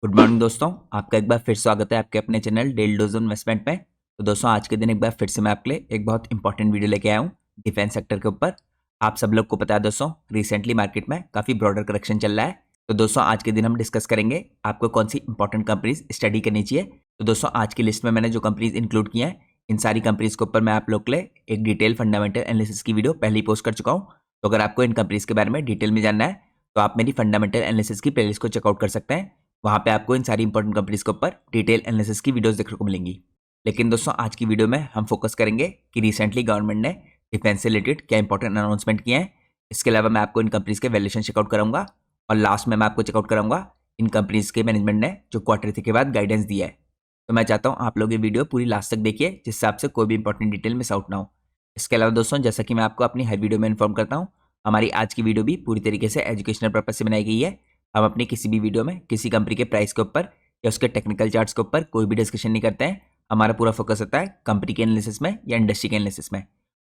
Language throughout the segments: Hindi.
गुड मॉर्निंग दोस्तों। आपका एक बार फिर स्वागत है आपके अपने चैनल डेली डोज इन्वेस्टमेंट में। तो दोस्तों आज के दिन एक बार फिर से मैं आपके लिए एक बहुत इंपॉर्टेंट वीडियो लेके आया हूँ डिफेंस सेक्टर के ऊपर। आप सब लोग को पता है दोस्तों, रिसेंटली मार्केट में काफ़ी ब्रॉडर करेक्शन चल रहा है। तो दोस्तों आज के दिन हम डिस्कस करेंगे आपको कौन सी इंपॉर्टेंट कंपनीज स्टडी करनी चाहिए। तो दोस्तों आज की लिस्ट में मैंने जो कंपनीज इंक्लूड की हैं, इन सारी कंपनीज के ऊपर मैं आप लोग के लिए एक डिटेल फंडामेंटल एनालिसिस की वीडियो पहले ही पोस्ट कर चुका हूँ। तो अगर आपको इन कंपनीज के बारे में डिटेल में जानना है तो आप मेरी फंडामेंटल एनालिसिस की प्लेलिस्ट को चेकआउट कर सकते हैं। वहाँ पे आपको इन सारी इंपॉर्टेंट कंपनीज के ऊपर डिटेल एनालिसिस की वीडियोस देखने को मिलेंगी। लेकिन दोस्तों आज की वीडियो में हम फोकस करेंगे कि रिसेंटली गवर्नमेंट ने डिफेंस से रिलेटेड क्या इंपॉर्टेंट अनाउंसमेंट किए हैं। इसके अलावा मैं आपको इन कंपनीज के वैल्यूएशन चेकआउट कराऊंगा और लास्ट में मैं आपको चेकआउट कराऊंगा इन कंपनीज के मैनेजमेंट ने जो क्वार्टर 3 के बाद गाइडेंस दिया है। तो मैं चाहता हूँ आप लोग ये वीडियो पूरी लास्ट तक देखिए, जिससे आपसे कोई भी इंपॉर्टेंट डिटेल मिस आउट ना हो। इसके अलावा दोस्तों जैसा कि मैं आपको अपनी हर वीडियो में इन्फॉर्म करता हूँ, हमारी आज की वीडियो भी पूरी तरीके से एजुकेशनल पर्पज से बनाई गई है। हम अपनी किसी भी वीडियो में किसी कंपनी के प्राइस के ऊपर या उसके टेक्निकल चार्ट्स के ऊपर कोई भी डिस्कशन नहीं करते हैं। हमारा पूरा फोकस होता है कंपनी के एनालिसिस में या इंडस्ट्री के एनालिसिस में।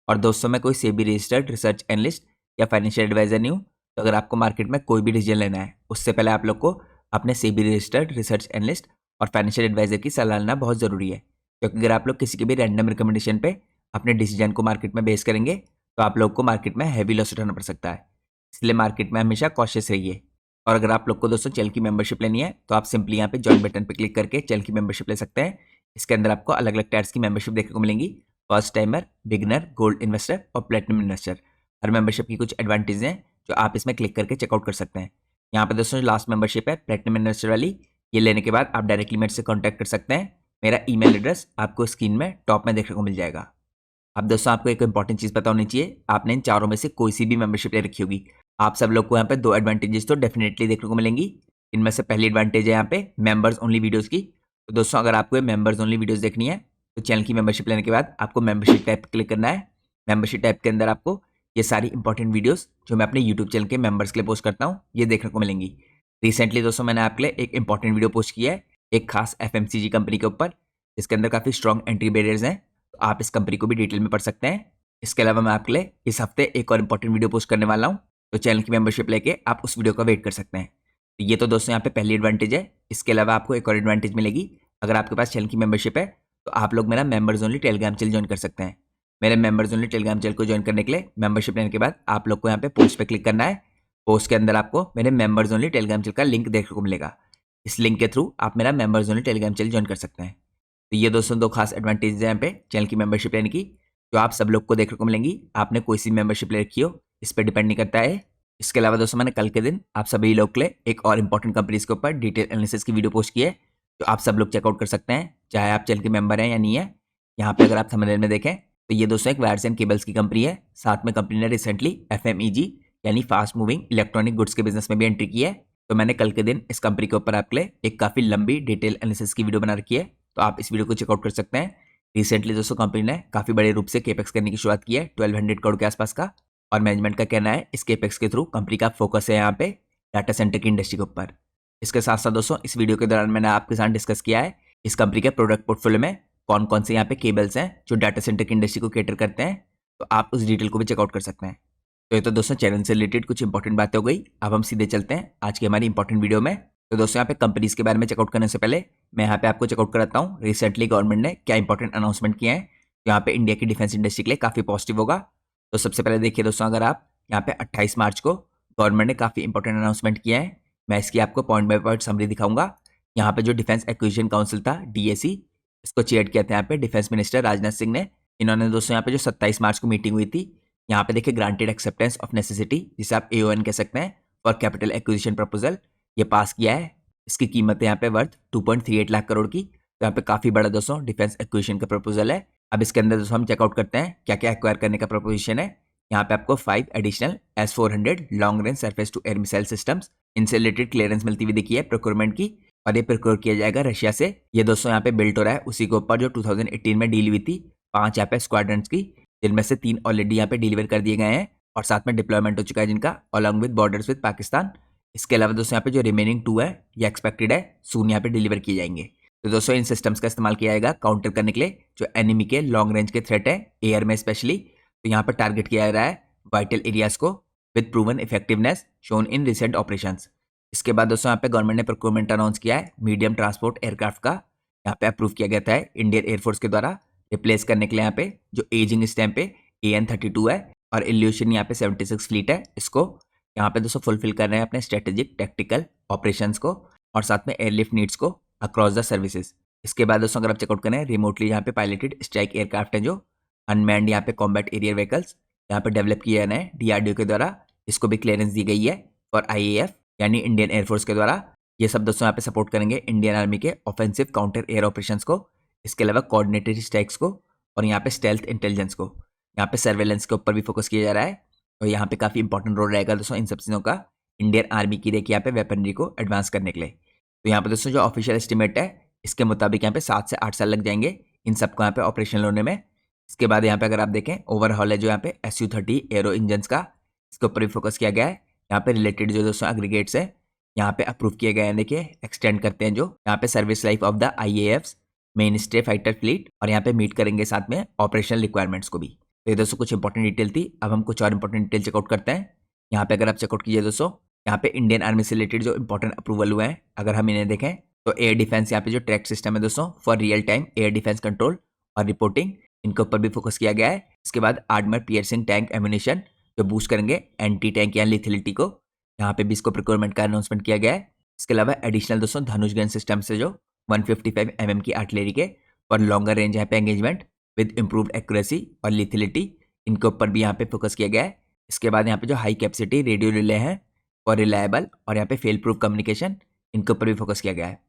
और दोस्तों मैं कोई सेबी रजिस्टर्ड रिसर्च एनालिस्ट या फाइनेंशियल एडवाइजर नहीं हूँ। तो अगर आपको मार्केट में कोई भी डिसीजन लेना है, उससे पहले आप लोग को अपने सेबी रजिस्टर्ड रिसर्च एनालिस्ट और फाइनेंशियल एडवाइजर की सलाह लेना बहुत ज़रूरी है। क्योंकि अगर आप लोग किसी के भी रैंडम रिकमेंडेशन पे अपने डिसीजन को मार्केट में बेस करेंगे तो आप लोग को मार्केट में हैवी लॉस उठाना पड़ सकता है। इसलिए मार्केट में हमेशा कॉशियस रहिए। और अगर आप लोग को दोस्तों चैनल की मेंबरशिप लेनी है तो आप सिंपली यहाँ पे ज्वाइन बटन पे क्लिक करके चैनल की मेंबरशिप ले सकते हैं। इसके अंदर आपको अलग अलग टायर्स की मेंबरशिप देखने को मिलेंगी। First timer, beginner, gold investor और प्लेटिनम इन्वेस्टर। हर मेंबरशिप की कुछ एडवांटेज हैं जो आप इसमें क्लिक करके चेकआउट कर सकते हैं। यहाँ पे दोस्तों जो लास्ट मेंबरशिप है प्लेटिनम इन्वेस्टर वाली, ये लेने के बाद आप डायरेक्टली मेरे से कॉन्टैक्ट कर सकते हैं। मेरा ईमेल एड्रेस आपको स्क्रीन में टॉप में देखने को मिल जाएगा। अब दोस्तों आपको एक इंपॉर्टेंट चीज़ पता होनी चाहिए, आपने इन चारों में से कोई सी भी मेंबरशिप ले रखी होगी। आप सब लोग को यहाँ पे दो एडवांटेजेस तो डेफिनेटली देखने को मिलेंगी। इनमें से पहली एडवांटेज है यहाँ पे मेंबर्स ओनली वीडियोस की। तो दोस्तों अगर आपको ये मेंबर्स ओनली वीडियोस देखनी है तो चैनल की मेंबरशिप लेने के बाद आपको मेंबरशिप टैब पे क्लिक करना है। मेंबरशिप टैब के अंदर आपको ये सारी इंपॉर्टेंट वीडियोस जो मैं अपने यूट्यूब चैनल के मेंबर्स के लिए पोस्ट करता हूँ, ये देखने को मिलेंगी। रिसेंटली दोस्तों मैंने आपके लिए एक इंपॉर्टेंट वीडियो पोस्ट किया है एक खास FMCG कंपनी के ऊपर, जिसके अंदर काफ़ी स्ट्रॉन्ग एंट्री बैरियर्स हैं। तो आप इस कंपनी को भी डिटेल में पढ़ सकते हैं। इसके अलावा मैं आपके लिए इस हफ्ते एक और इंपॉर्टेंट वीडियो पोस्ट करने वाला हूँ, तो चैनल की मेंबरशिप लेके आप उस वीडियो का वेट कर सकते हैं। तो ये तो दोस्तों यहाँ पे पहली एडवांटेज है। इसके अलावा आपको एक और एडवांटेज मिलेगी। अगर आपके पास चैनल की मेंबरशिप है तो आप लोग मेरा members only Telegram channel join कर सकते हैं। मेरे मेंबर्स ओनली टेलीग्राम चैनल को ज्वाइन करने के लिए मेंबरशिप लेने के बाद आप लोग को यहाँ पे पोस्ट पे क्लिक करना है। पोस्ट के अंदर आपको मेरे मेंबर्स ओनली टेलीग्राम चैनल का लिंक देखने को मिलेगा। इस लिंक के थ्रू आप मेरा members only Telegram channel join कर सकते हैं। तो ये दोस्तों दो खास एडवांटेज है यहाँ पे चैनल की मेंबरशिप लेने की, जो आप सब लोग को देखने को मिलेंगी। आपने कोई सी मेंबरशिप ले रखी हो इस पर डिपेंड नहीं करता है। इसके अलावा दोस्तों मैंने कल के दिन आप सभी लोग के लिए एक और इंपॉर्टेंट कंपनीज के ऊपर डिटेल एनालिसिस की वीडियो पोस्ट की है, जो आप सब लोग चेकआउट कर सकते हैं, चाहे आप चैनल के मेंबर हैं या नहीं है। यहाँ पे अगर आप थंबनेल में देखें तो ये दोस्तों एक वायर्स एंड केबल्स की कंपनी है। साथ में कंपनी ने रिसेंटली FMEG यानी फास्ट मूविंग इलेक्ट्रॉनिक गुड्स के बिजनेस में भी एंट्री की है। तो मैंने कल के दिन इस कंपनी के ऊपर आपके लिए एक काफ़ी लंबी डिटेल एनालिसिस की वीडियो बना रखी है, तो आप इस वीडियो को चेकआउट कर सकते हैं। रिसेंटली दोस्तों कंपनी ने काफ़ी बड़े रूप से केपेक्स करने की शुरुआत की है 1200 करोड़ के आसपास का। और मैनेजमेंट का कहना है इस केपेक्स के थ्रू कंपनी का फोकस है यहाँ पे डाटा सेंटर की इंडस्ट्री के ऊपर। इसके साथ साथ दोस्तों इस वीडियो के दौरान मैंने आपके साथ डिस्कस किया है इस कंपनी के प्रोडक्ट पोर्टफोलियो में कौन कौन से यहाँ पे केबल्स हैं जो डाटा सेंटर की इंडस्ट्री को कैटर करते हैं। तो आप उस डिटेल को भी चेकआउट कर सकते हैं। तो ये तो दोस्तों चैनल से रिलेटेड कुछ इंपॉर्टेंट बातें हो गई। अब हम सीधे चलते हैं आज की हमारी इंपॉर्टेंट वीडियो में। तो दोस्तों यहाँ पे कंपनीज के बारे में चेकआउट करने से पहले मैं यहाँ पे आपको चेकआउट कराता हूँ रिसेंटली गवर्नमेंट ने क्या इंपॉर्टेंट अनाउंसमेंट किए हैं, जो यहाँ पे इंडिया की डिफेंस इंडस्ट्री के लिए काफ़ी पॉजिटिव होगा। तो सबसे पहले देखिए दोस्तों, अगर आप यहाँ पे 28 मार्च को गवर्नमेंट ने काफ़ी इंपॉर्टेंट अनाउंसमेंट किया है। मैं इसकी आपको पॉइंट बाय पॉइंट समरी दिखाऊंगा। यहाँ पे जो डिफेंस एक्विजिशन काउंसिल था DAC, इसको चेयर किया था यहाँ पे डिफेंस मिनिस्टर राजनाथ सिंह ने। इन्होंने दोस्तों यहाँ पे जो 27 मार्च को मीटिंग हुई थी, यहाँ पे देखिए ग्रांटेड एक्सेप्टेंस ऑफ नेसेसिटी, जिसे आप AON कह सकते हैं, फॉर कैपिटल एक्विजिशन प्रपोजल, ये पास किया है। इसकी कीमत है यहाँ पे वर्थ 2.38 लाख करोड़ की। तो यहाँ पे काफ़ी बड़ा दोस्तों डिफेंस एक्विजिशन का प्रपोजल है। अब इसके अंदर दोस्तों हम चेकआउट करते हैं क्या क्या एक्वायर करने का प्रपोजिशन है। यहाँ पे आपको 5 additional S-400 long range surface to air missile systems, इनसे रिलेटेड क्लियरेंस मिलती हुई दिखी है प्रोक्योरमेंट की, और ये प्रोक्योर किया जाएगा रशिया से। ये दोस्तों यहाँ पे बिल्ट हो रहा है उसी के ऊपर जो 2018 में डील हुई थी 5 यहाँ पे स्क्वाड्रंस की, जिनमें से 3 ऑलरेडी यहाँ पे डिलीवर कर दिए गए हैं और साथ में डिप्लॉयमेंट हो चुका है जिनका, along with borders with Pakistan. इसके अलावा दोस्तों यहाँ पे जो रिमेनिंग 2 है ये एक्सपेक्टेड है सून यहाँ पे डिलीवर किए जाएंगे। तो दोस्तों इन सिस्टम्स का इस्तेमाल किया जाएगा काउंटर करने के लिए जो एनिमी के लॉन्ग रेंज के थ्रेट है एयर में स्पेशली। तो यहाँ पर टारगेट किया जा रहा है वाइटल एरियाज को with proven effectiveness shown in recent operations. इसके बाद दोस्तों यहाँ पे गवर्नमेंट ने प्रोक्योरमेंट अनाउंस किया है मीडियम ट्रांसपोर्ट एयरक्राफ्ट का, यहाँ पे अप्रूव किया गया था इंडियन एयरफोर्स के द्वारा रिप्लेस करने के लिए यहाँ पे जो एजिंग इस टाइम पे AN-32 है और इल्यूशन यहाँ पे 76 फ्लीट है। इसको यहाँ पे दोस्तों फुलफिल कर रहे हैं अपने स्ट्रेटेजिक टेक्टिकल ऑपरेशंस को और साथ में एयरलिफ्ट नीड्स को अक्रॉस द सर्विसेज। इसके बाद दोस्तों अगर आप चेकआउट करें रिमोटली यहाँ पे पायलटेड स्ट्राइक एयरक्राफ्ट है जो अनमैन्ड यहाँ पे कॉम्बैट एरियर व्हीकल्स यहाँ पे डेवलप किया है DRDO के द्वारा, इसको भी क्लियरेंस दी गई है और IAF यानी इंडियन एयरफोर्स के द्वारा। ये सब दोस्तों यहाँ पे सपोर्ट करेंगे इंडियन आर्मी के ऑफेंसिव काउंटर एयर ऑपरेशंस को, इसके अलावा कोऑर्डिनेटेड स्ट्राइक्स को और यहाँ पे स्टेल्थ इंटेलिजेंस को, यहाँ पे सर्वेलेंस के ऊपर भी फोकस किया जा रहा है। और यहाँ पे काफी इंपॉर्टेंट रोल रहेगा दोस्तों इन सब चीजों का इंडियन आर्मी की देखिए यहाँ पे वेपनरी को एडवांस करने के लिए। तो यहाँ पे दोस्तों जो ऑफिशियल एस्टिमेट है इसके मुताबिक यहाँ पे 7 से 8 साल लग जाएंगे इन सबको यहाँ पे ऑपरेशनल होने में। इसके बाद यहाँ पे अगर आप देखें ओवरहॉल है जो यहाँ पे SU-30 एरो इंजन का, इसके ऊपर भी फोकस किया गया है। यहाँ पे रिलेटेड जो दोस्तों एग्रीगेट्स है यहाँ पे अप्रूव किए गए हैं, देखिए एक्सटेंड करते हैं जो यहाँ पे service life of the IAFs main stay fighter fleet और यहाँ पे मीट करेंगे साथ में ऑपरेशनल रिक्वायरमेंट्स को भी। तो ये दोस्तों कुछ इंपॉर्टेंट डिटेल थी। अब हम कुछ और इंपॉर्टेंट डिटेल चेकआउट करते हैं। यहाँ पे अगर आप चेकआउट कीजिए दोस्तों यहाँ पे इंडियन आर्मी से रिलेटेड जो इंपॉर्टेंट अप्रूवल हुए हैं अगर हम इन्हें देखें तो एयर डिफेंस यहाँ पे जो ट्रैक सिस्टम है दोस्तों for real time air defence control और रिपोर्टिंग, इनके ऊपर भी फोकस किया गया है। इसके बाद आर्मर पियर्सिंग टैंक एम्यूनिशन जो बूस्ट करेंगे एंटी टैंक या लिथिलिटी को, यहाँ पे भी इसको प्रोक्योरमेंट का अनाउंसमेंट किया गया है। इसके अलावा एडिशनल दोस्तों धनुष गन सिस्टम से जो 155 mm की आर्टिलरी के और लॉन्गर रेंज यहाँ पे एंगेजमेंट विद इम्प्रूव्ड एक्यूरेसी और लिथिलिटी, इनके ऊपर भी यहाँ पे फोकस किया गया है। इसके बाद यहाँ पे जो हाई कैपेसिटी रेडियो रिले हैं और रिलायबल और यहाँ पे फेल प्रूफ कम्युनिकेशन, इनके ऊपर भी फोकस किया गया है।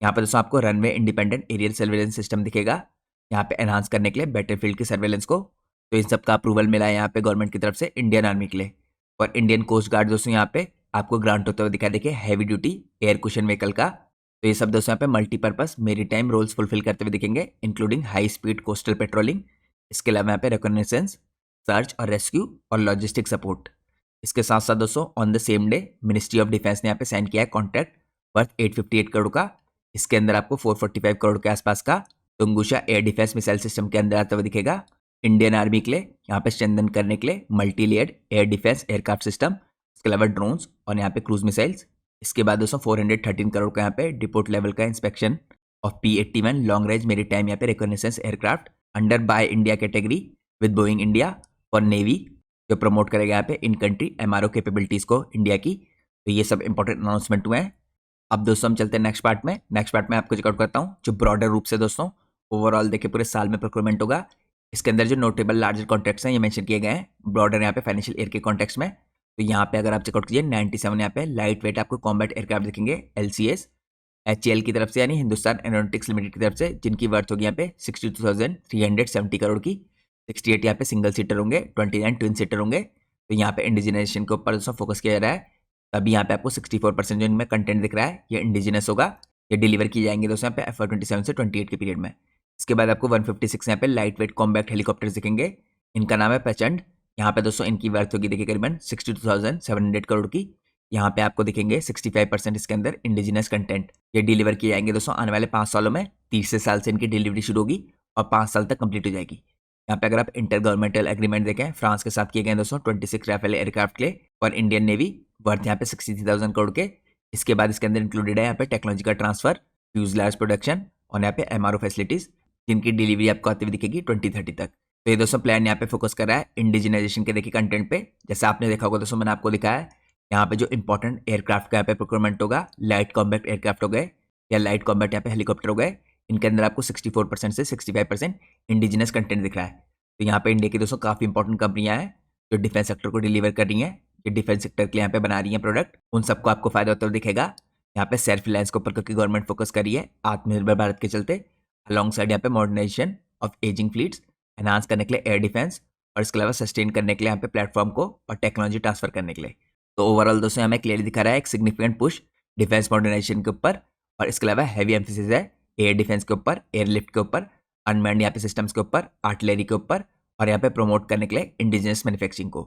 यहाँ पे दोस्तों आपको runway independent aerial surveillance system दिखेगा यहाँ पे एनहांस करने के लिए बैटलफील्ड की सर्वेलेंस को। तो इन सब का अप्रूवल मिला है यहाँ पे गवर्नमेंट की तरफ से इंडियन आर्मी के लिए। और इंडियन कोस्ट गार्ड दोस्तों यहाँ पे आपको ग्रांट होते हुए दिखा देखिए heavy duty air cushion vehicle का। तो ये सब दोस्तों यहाँ पे मल्टीपर्पज मेरीटाइम रोल्स फुलफिल करते हुए दिखेंगे including high speed coastal patrolling, इसके अलावा यहाँ पे रिकॉग्निसेंस, सर्च और रेस्क्यू और लॉजिस्टिक सपोर्ट। इसके साथ साथ दोस्तों on the same day ministry of defence ने यहाँ पे साइन किया है कॉन्ट्रैक्ट वर्थ 858 करोड़ का। इसके अंदर आपको 445 करोड़ के आसपास का तुंगुशा एयर डिफेंस मिसाइल सिस्टम के अंदर आता हुआ दिखेगा इंडियन आर्मी के लिए, यहाँ पे स्ट्रेंथन करने के लिए multi layered air defence aircraft system, इसके अलावा ड्रोन्स और यहाँ पे क्रूज मिसाइल्स। इसके बाद दोस्तों 413 करोड़ का यहाँ पे डिपोर्ट लेवल का inspection of P-81 long range maritime यहाँ पे reconnaissance aircraft under buy India category with Boeing India और नेवी, जो प्रमोट करेगा यहाँ पे इन कंट्री MRO कैपेबिलिटीज को इंडिया की। तो ये सब इंपॉर्टेंट अनाउंसमेंट हुए हैं। अब दोस्तों हम चलते हैं नेक्स्ट पार्ट में। नेक्स्ट पार्ट में आपको चेकआउट करता हूँ जो ब्रॉडर रूप से दोस्तों ओवरऑल देखिए पूरे साल में प्रोक्योरमेंट होगा। इसके अंदर जो नोटेबल लार्जर कॉन्ट्रैक्ट्स हैं ये मेंशन किए गए हैं ब्रॉडर यहाँ पे फाइनेंशियल ईयर के कॉन्टेक्स्ट में। तो यहाँ पे अगर आप चेकआउट कीजिए 97 यहाँ पे लाइट वेट आपको कॉम्बैट एयरक्राफ्ट दिखेंगे LCAs HAL की तरफ से यानी हिंदुस्तान एरोनॉटिक्स लिमिटेड की तरफ से, जिनकी वर्थ होगी यहाँ पे 62,370 करोड़ की। 68 यहाँ पे सिंगल सीटर होंगे, 29 ट्विन सीटर होंगे। तो यहाँ पे इंडिजिनेशन के ऊपर दोस्तों फोकस किया जा रहा है। तभी यहाँ पे आपको 64% जो इनमें कंटेंट दिख रहा है ये इंडिजिनस होगा, ये डिलीवर की जाएंगे दोस्तों यहाँ पे FY27 से 28 के पीरियड में। इसके बाद आपको 156 यहाँ पे लाइट वेट कॉम्बैक्ट हेलीकॉप्टर्स दिखेंगे, इनका नाम है प्रचंड। यहाँ पे दोस्तों इनकी वर्थ होगी देखिए करीबन 62,700 करोड़ की। यहाँ पे आपको दिखेंगे 65% इसके अंदर इंडिजिनस कंटेंट, ये डिलीवर किए जाएंगे दोस्तों आने वाले 5 सालों में। 30 साल से इनकी डिलीवरी शुरू होगी और 5 साल तक कंप्लीट हो जाएगी। यहाँ पे अगर आप इंटर गवर्नमेंटल एग्रीमेंट देखें फ्रांस के साथ किए गए दोस्तों 26 राफेल एयरक्राफ्ट के लिए और इंडियन नेवी वर्थ यहाँ पे 63,000 करोड़ के। इसके बाद इसके अंदर इंक्लूडेड है यहाँ पे टेक्नोलॉजिकल ट्रांसफर, फ्यूजलेज प्रोडक्शन और यहाँ पे MRO फैसिलिटीज, जिनकी डिलीवरी आपको आती हुई दिखेगी 2030 तक। तो ये दोस्तों प्लान यहाँ पे फोकस कर रहा है इंडिजिनाइजेशन के देखिए कंटेंट पे। जैसे आपने देखा होगा दोस्तों मैंने आपको दिखाया है यहाँ पे जो इंपॉर्टेंट एयरक्राफ्ट का यहाँ पे प्रोक्योरमेंट होगा, लाइट कॉम्बैक्ट एयरक्राफ्ट हो गए या लाइट कॉम्बैक्ट यहाँ पे हेलीकॉप्टर हो गए, इनके अंदर आपको 64% से 65% इंडिजिनस कंटेंट दिख रहा है। तो यहाँ पे इंडिया की दोस्तों काफी इंपॉर्टेंट कंपनियां हैं जो डिफेंस सेक्टर को डिलीवर कर रही हैं, ये डिफेंस सेक्टर के लिए यहाँ पे बना रही हैं प्रोडक्ट, उन सबको आपको फायदा होता हुआ दिखेगा। यहाँ पे सेल्फ रिलायंस के ऊपर क्योंकि गवर्नमेंट फोकस कर रही है आत्मनिर्भर भारत के चलते, अलॉन्ग साइड यहाँ पे modernisation of ageing fleets enhance करने के लिए एयर डिफेंस और इसके अलावा सस्टेन करने के लिए यहाँ पे प्लेटफॉर्म को और टेक्नोलॉजी ट्रांसफर करने के लिए। तो ओवरऑल दोस्तों हमें क्लियरली दिखा रहा है एक सिग्निफिकेंट पुश डिफेंस मॉडर्नाइजेशन के ऊपर और इसके अलावा हैवी एम्फेसिस है एयर डिफेंस के ऊपर, एयरलिफ्ट के ऊपर, अनमैन्ड यहाँ पे सिस्टम्स के ऊपर, आर्टिलरी के ऊपर और यहाँ पे प्रमोट करने के लिए इंडिजिनस मैन्युफैक्चरिंग को।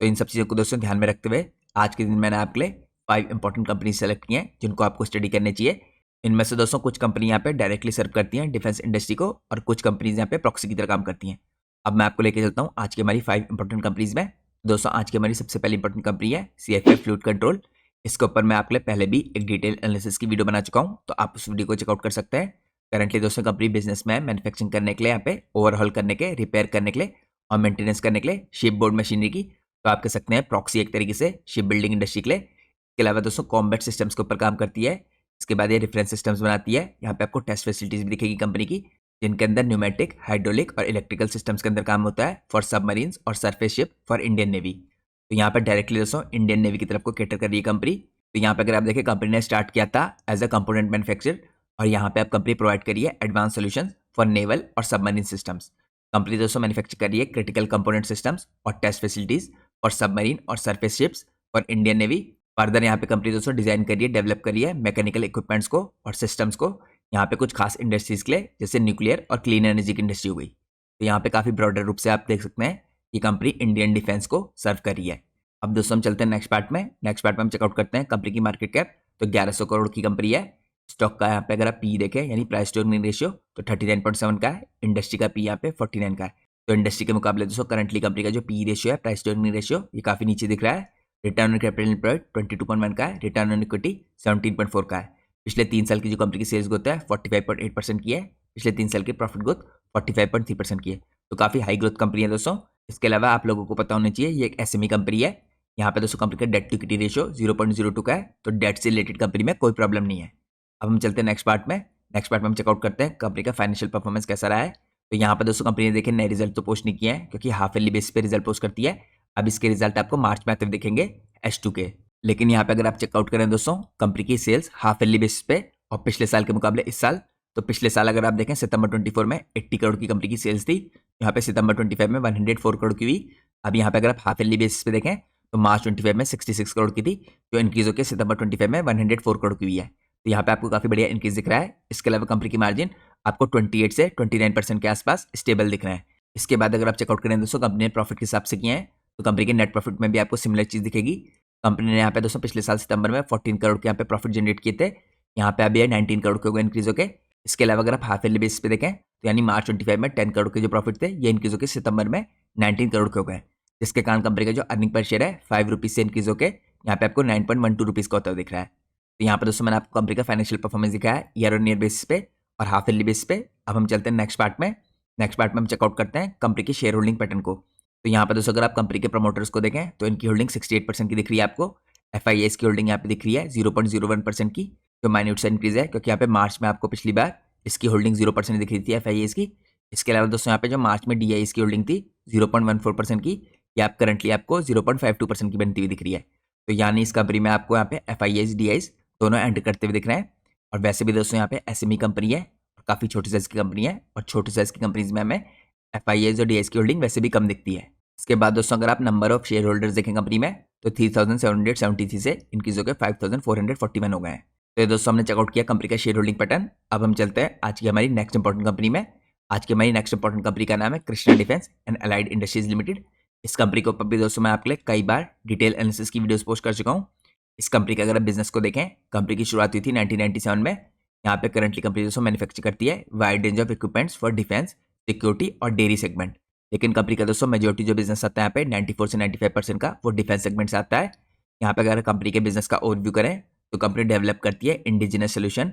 तो इन सब चीज़ों को दोस्तों ध्यान में रखते हुए आज के दिन मैंने आपके लिए 5 इंपॉर्टेंट कंपनी सेलेक्ट की हैं जिनको आपको स्टडी करनी चाहिए। इनमें से दोस्तों कुछ कंपनी यहाँ पे डायरेक्टली सर्व करती हैं डिफेंस इंडस्ट्री को और कुछ कंपनीज यहाँ पे प्रॉक्सी की तरह काम करती हैं। अब मैं आपको लेके चलता हूँ आज की हमारी 5 इंपॉर्टेंट कंपनीज में। दोस्तों आज की हमारी सबसे पहली इंपॉर्टेंट कंपनी है CFI फ्लूइड कंट्रोल, इसके ऊपर मैं आपके लिए पहले भी एक डिटेल एनालिसिस की वीडियो बना चुका हूँ, तो आप उस वीडियो को चेकआउट कर सकते हैं। करंटली दोस्तों कंपनी बिजनेस में मैन्युफैक्चरिंग करने के लिए, यहाँ पे ओवरहॉल करने के, रिपेयर करने के लिए और मेंटेनेंस करने के लिए शिप बोर्ड मशीनरी की, तो आप कह सकते हैं प्रॉक्सी एक तरीके से शिप बिल्डिंग इंडस्ट्री के लिए। इसके अलावा दोस्तों कॉम्बैट सिस्टम्स के ऊपर काम करती है। इसके बाद ये रेफरेंस सिस्टम्स बनाती है। यहाँ पे आपको टेस्ट फैसिलिटीज भी दिखेगी कंपनी की, जिनके अंदर न्यूमेटिक, हाइड्रोलिक और इलेक्ट्रिकल सिस्टम्स के अंदर काम होता है फॉर सबमरीन्स और surface ship for Indian navy. तो यहाँ पर डायरेक्टली दोस्तों इंडियन नेवी की तरफ को कैटर कर रही है कंपनी। तो यहाँ पे अगर आप देखें कंपनी ने स्टार्ट किया था एज अ कंपोनेंट मैन्युफैक्चरर, और यहाँ पे आप कंपनी प्रोवाइड करी है एडवांस सॉल्यूशंस फॉर नेवल और सबमरीन सिस्टम्स। कंपनी दोस्तों मैन्युफैक्चर कर रही है क्रिटिकल कंपोनेंट सिस्टम्स और टेस्ट फैसिलिटीज फॉर सबमरीन और surface ships for Indian navy. Further यहाँ पे कंपनी दोस्तों डिजाइन करिए, डेवलप करिए मैकेनिकल इक्विपमेंट्स को और सिस्टम्स को, यहाँ पे कुछ खास इंडस्ट्रीज के लिए, जैसे न्यूक्लियर और क्लीन एनर्जी की इंडस्ट्री हो गई। तो यहाँ पे काफी ब्रॉडर रूप से आप देख सकते हैं ये कंपनी इंडियन डिफेंस को सर्व कर रही है। अब दोस्तों हम चलते हैं नेक्स्ट पार्ट में। नेक्स्ट पार्ट में हम चेकआउट करते हैं कंपनी की मार्केट कैप। तो 1100 करोड़ की कंपनी है। स्टॉक का यहाँ पे अगर आप पी देखें यानी प्राइस टू अर्निंग रेशियो, तो 39.7 का है। इंडस्ट्री का पी यहाँ पे 49 का है। तो इंडस्ट्री के मुकाबले दोस्तों करंटली कंपनी का जो पी रेशियो है, प्राइस टू अर्निंग रेशियो, ये काफी नीचे दिख रहा है। रिटर्न ऑन कैपिटल एम्प्लॉयड 22.1 का है। रिटर्न ऑन इक्विटी 17.4 का है। पिछले 3 साल की जो कंपनी की सेल्स ग्रोथ है 45.8% की है। पिछले 3 साल की प्रॉफिट ग्रोथ 45.3% की है। तो काफी हाई ग्रोथ कंपनी है दोस्तों। इसके अलावा आप लोगों को पता होना चाहिए ये एक एसएमई कंपनी है। यहाँ पे दोस्तों कंपनी का डेट टू इक्विटी रेशियो 0.02 का है। तो डेट से रिलेटेड कंपनी में कोई प्रॉब्लम नहीं है। अब हम चलते हैं नेक्स्ट पार्ट में। नेक्स्ट पार्ट में हम चेकआउट करते हैं कंपनी का फाइनेंशियल परफॉर्मेंस कैसा रहा है। तो यहाँ पर दोस्तों कंपनी ने देखे नए रिजल्ट तो पोस्ट नहीं किए हैं, क्योंकि हाफ ईयरली बेसिस पे रिजल्ट पोस्ट करती है। अब इसके रिजल्ट आपको मार्च में आते हुए दिखेंगे H2 के। लेकिन यहाँ पे अगर आप चेकआउट करें दोस्तों कंपनी की सेल्स हाफ ईयरली बेसिस पे और पिछले साल के मुकाबले इस साल, तो पिछले साल अगर आप देखें सितंबर 24 में 80 करोड़ की कंपनी की सेल्स थी। यहाँ पे सितंबर 25 में 104 करोड़ की हुई। अब यहाँ पे अगर आप हाफ ईयरली बेसिस पे देखें तो मार्च 25 में 66 करोड़ की थी, जो इंक्रीज होकर सितंबर 25 में 104 करोड़ की हुई है। तो यहाँ पे आपको काफी बढ़िया इंक्रीज दिख रहा है। इसके अलावा कंपनी की मार्जिन आपको 28 से 29% के आसपास स्टेबल दिख रहे हैं। इसके बाद अगर आप चेकआउट करें दोस्तों कंपनी ने प्रॉफिट के हिसाब से किए हैं, तो कंपनी के नेट प्रॉफिट में भी आपको सिमिलर चीज दिखेगी। कंपनी ने यहाँ पे दोस्तों पिछले साल सितंबर में 14 करोड़ के यहाँ पे प्रॉफिट जनरेट किए थे। यहाँ पे अभी 19 करोड़ के इंक्रीज होकर। इसके अलावा अगर आप हाफ ईयरली बेसिस पे देखें तो यानी मार्च 25 में 10 करोड़ के जो प्रॉफिट थे ये इंक्रीज होकर सितंबर में 19 करोड़ के हो गए, जिसके कारण कंपनी का जो अर्निंग पर शेयर है 5 रुपीज से इंक्रीज होकर यहाँ पे आपको 9.12 रुपीज का होता हुआ दिख रहा है। तो यहाँ पर दोस्तों मैंने आपको कंपनी का फाइनेंशियल परफॉर्मेंस दिखाया है ईयर ऑन ईयर बेसिस पे और हाफ ईयरली बेसिस पे। अब हम चलते हैं नेक्स्ट पार्ट में। नेक्स्ट पार्ट में हम चेकआउट करते हैं कंपनी की शेयर होल्डिंग पैटर्न को। तो यहाँ पर दोस्तों अगर आप कंपनी के प्रमोटर्स को देखें तो इनकी होल्डिंग 68% की दिख रही है आपको। FIAs की होल्डिंग यहाँ पे दिख रही है 0.01% की, जो माइन्यूट सा इंक्रीज है, क्योंकि यहाँ पे मार्च में आपको पिछली बार इसकी होल्डिंग 0% दिख रही थी FIAs की। इसके अलावा दोस्तों यहाँ पे जो मार्च में DIAs की होल्डिंग थी 0.14% की, ये आप करंटली आपको 0.52% की बनती हुई दिख रही है। तो यानी इस कंपनी में आपको यहाँ पे FIAs DIAs दोनों एंटर करते हुए दिख रहे हैं। और वैसे भी दोस्तों यहाँ पे SME कंपनी है और काफ़ी छोटे साइज की कंपनी है, और छोटे साइज की कंपनीज में हमें FIAs और DIAs की होल्डिंग वैसे भी कम दिखती है। इसके बाद दोस्तों अगर आप नंबर ऑफ शेयर होल्डर्स देखें कंपनी में, तो 3773 से इंक्रीज होकर 5441 हो गए हैं। तो ये दोस्तों हमने चेकआउट किया कंपनी का शेयर होल्डिंग पैटर्न। अब हम चलते हैं आज की हमारी नेक्स्ट इंपॉर्टेंट कंपनी में। आज की हमारी नेक्स्ट इंपॉर्टेंट कंपनी का नाम है Krishna Defence and Allied Industries limited. इस कंपनी के ऊपर भी दोस्तों मैं आपके लिए कई बार डिटेल एनालिसिस की वीडियोस पोस्ट कर चुका हूँ। इस कंपनी का अगर आप बिजनेस को देखें, कंपनी की शुरुआत हुई थी 1997 में। यहाँ पे करंटली कंपनी दोस्तों मैन्युफैक्चर करती है wide range of equipments for defence, security और डेयरी सेगमेंट। लेकिन कंपनी का दोस्तों मेजोरिटी जो बिजनेस आता है यहाँ पे 94 से 95% का वो डिफेंस सेगमेंट से आता है। यहाँ पे अगर कंपनी के बिजनेस का ओवरव्यू करें तो कंपनी डेवलप करती है indigenous solution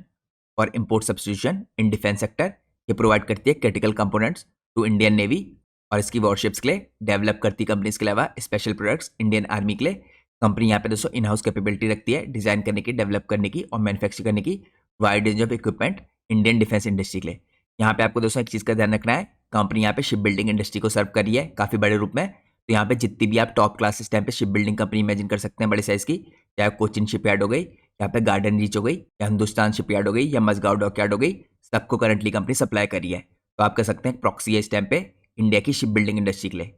for import substitution in defence sector. ये प्रोवाइड करती है critical components to Indian navy और इसकी वॉरशिप्स के लिए। डेवलप करती है कंपनी इसके अलावा स्पेशल प्रोडक्ट्स इंडियन आर्मी के लिए। कंपनी यहाँ पे दोस्तों इन हाउस कैपेबिलिटी रखती है डिजाइन करने की, डेवलप करने की और मैन्युफैक्चर करने की wide range of equipment Indian defence industry के लिए। यहाँ पे आपको दोस्तों एक चीज का ध्यान रखना है, कंपनी यहाँ पे शिप बिल्डिंग इंडस्ट्री को सर्व कर रही है काफी बड़े रूप में। तो यहाँ पे जितनी भी आप टॉप क्लास इस टाइम पे शिप बिल्डिंग कंपनी इमेजिन कर सकते हैं बड़े साइज की, चाहे कोचिन शिपयार्ड हो गई, यहाँ पे गार्डन रीच हो गई, या हिंदुस्तान शिपयार्ड हो गई, या मजगांव डॉकयार्ड हो गई, सबको करंटली कंपनी सप्लाई कर रही है। तो आप कह सकते हैं प्रॉक्सी है इस टाइम पे इंडिया की शिप बिल्डिंग इंडस्ट्री के लिए।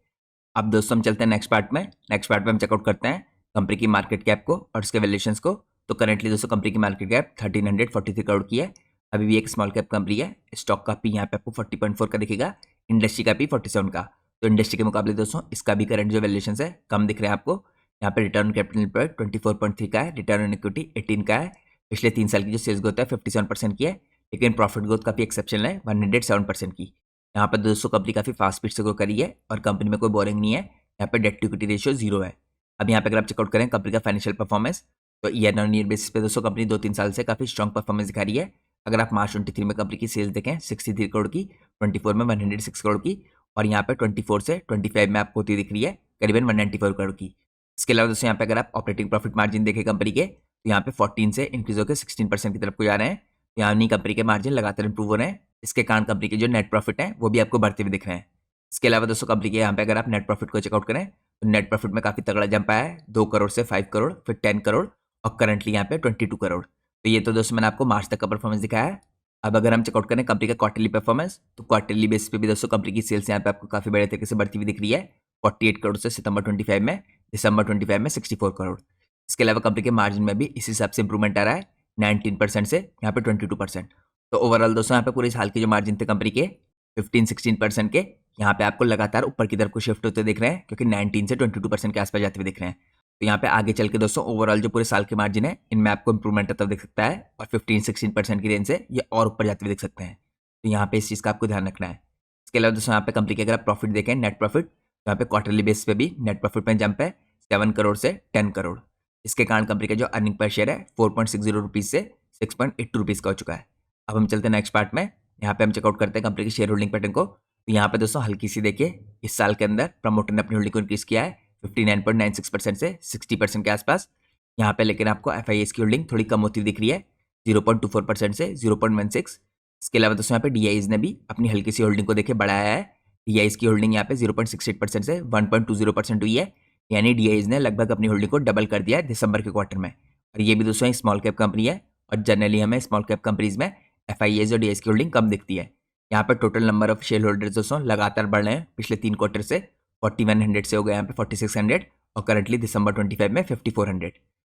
अब दोस्तों हम चलते हैं नेक्स्ट पार्ट में। नेक्स्ट पार्ट में हम चेकआउट करते हैं कंपनी की मार्केट कैप को और उसके वैल्यूएशंस को। तो करंटली दोस्तों कंपनी की मार्केट कैप 1343 करोड़ की है। अभी भी एक स्मॉल कैप कंपनी है। स्टॉक का पी यहाँ पे आपको 40.4 का दिखेगा, इंडस्ट्री का पी 47 का। तो इंडस्ट्री के मुकाबले दोस्तों इसका भी करंट जो वैल्यूएशन है कम दिख रहे हैं आपको। यहाँ पे रिटर्न कैपिटल एम्प्लॉयड 24.3 का है, रिटर्न ऑन इक्विटी 18 का है। पिछले 3 साल की जो सेल्स ग्रोथ है 57% की है, लेकिन प्रॉफिट ग्रोथ काफी एक्सेप्शनल है 107% की। यहाँ पर दोस्तों कंपनी काफी फास्ट स्पीड से ग्रो करी है और कंपनी में कोई बोरिंग नहीं है। यहाँ पे डेट टू इक्विटी रेशियो 0 है। अब यहाँ पे अगर आप चेकआउट करें कंपनी का फाइनेंशियल परफॉर्मेंस, तो ईयर ऑन ईयर बेसिस पे दोस्तों कंपनी 2-3 साल से काफ़ी स्ट्रॉन्ग परफॉर्मेंस दिखा रही है। अगर आप मार्च 23 में कंपनी की सेल्स देखें 63 करोड़ की, 24 में 106 करोड़ की और यहाँ पे 24 से 25 में आपको होती दिख रही है करीबन 194 करोड़ की। इसके अलावा दोस्तों यहाँ पे अगर आप ऑपरेटिंग प्रॉफिट मार्जिन देखें कंपनी के, तो यहाँ पे 14 से इंक्रीज होकर 16% की तरफ को जा रहे हैं। तो यहाँ नहीं कंपनी के मार्जिन लगातार इंप्रूव हो रहे हैं। इसके कारण कंपनी के जो नेट प्रॉफिट है वो भी आपको बढ़ते हुए दिख रहे हैं। इसके अलावा दोस्तों कंपनी के यहाँ पे अगर आप नेट प्रॉफिट को चेकआउट करें तो नेट प्रॉफिट में काफ़ी तगड़ा जंप आया है, 2 करोड़ से 5 करोड़, फिर 10 करोड़ और करंटली यहाँ पे 22 करोड़। तो ये तो दोस्तों मैंने आपको मार्च तक का परफॉर्मेंस दिखाया है। अब अगर हम चेकआउट करें कंपनी का क्वार्टरली परफॉर्मेंस, तो क्वार्टरली बेस पे भी दोस्तों कंपनी की सेल्स यहाँ पे आपको काफ़ी बड़े तरीके से बढ़ती हुई दिख रही है। 48 करोड़ से सितंबर 25 में, दिसंबर 25 में 64 करोड़। इसके अलावा कंपनी के मार्जिन में भी इस हिसाब से इंप्रूवमेंट आ रहा है, 19% से यहाँ पे 22%। तो ओवरऑल दोस्तों यहाँ पे पूरे साल के जो मार्जिन थे कंपनी के 15-16% के, यहाँ पे आपको लगातार ऊपर की तरफ को शिफ्ट होते दिख रहे हैं, क्योंकि 19 से 22% के आसपास जाते हुए दिख रहे हैं। तो यहाँ पे आगे चल के दोस्तों ओवरऑल जो पूरे साल के मार्जिन है इनमें आपको इंप्रूवमेंट आता दिख सकता है और 15-16% की रेंज से ये और ऊपर जाते हुए दिख सकते हैं। तो यहाँ पे इस चीज़ का आपको ध्यान रखना है। इसके अलावा दोस्तों यहाँ पे कंपनी के अगर आप प्रॉफिट देखें नेट प्रॉफिट, तो यहाँ पे क्वार्टरली बेस पे भी नेट प्रॉफिट में जंप है 7 करोड़ से 10 करोड़। इसके कारण कंपनी का जो अर्निंग पर शेयर है 4.60 रुपीज़ से 6.82 रुपीज़ का हो चुका है। अब हम चलते हैं नेक्स्ट पार्ट में। यहाँ पे हम चेकआउट करते हैं कंपनी की शेयर होल्डिंग पैटर्न को। तो यहाँ पे दोस्तों हल्की सी देखिए इस साल के अंदर प्रमोटर ने अपनी होल्डिंग को इंक्रीज किया है 59.96% से 60% के आसपास। यहाँ पे लेकिन आपको FIS की होल्डिंग थोड़ी कम होती दिख रही है 0.24% से 0.16। इसके अलावा दोस्तों यहाँ पे DIs ने भी अपनी हल्की सी होल्डिंग को देखे बढ़ाया है। DIs की होल्डिंग यहाँ पे 0.68% से 1.20% हुई है, यानी DIs ने लगभग अपनी होल्डिंग को डबल कर दिया है दिसंबर के क्वार्टर में। और ये भी दोस्तों स्मॉल कैप कंपनी है और जनरली हमें स्मॉल कैप कंपनीज में FIS और DIs की होल्डिंग कम दिखती है। यहाँ पे total number of share holders दोस्तों लगातार बढ़ रहे हैं पिछले 3 क्वार्टर से 4100 से हो गए यहाँ पे 4600 और करंटली दिसंबर 25 में 5400।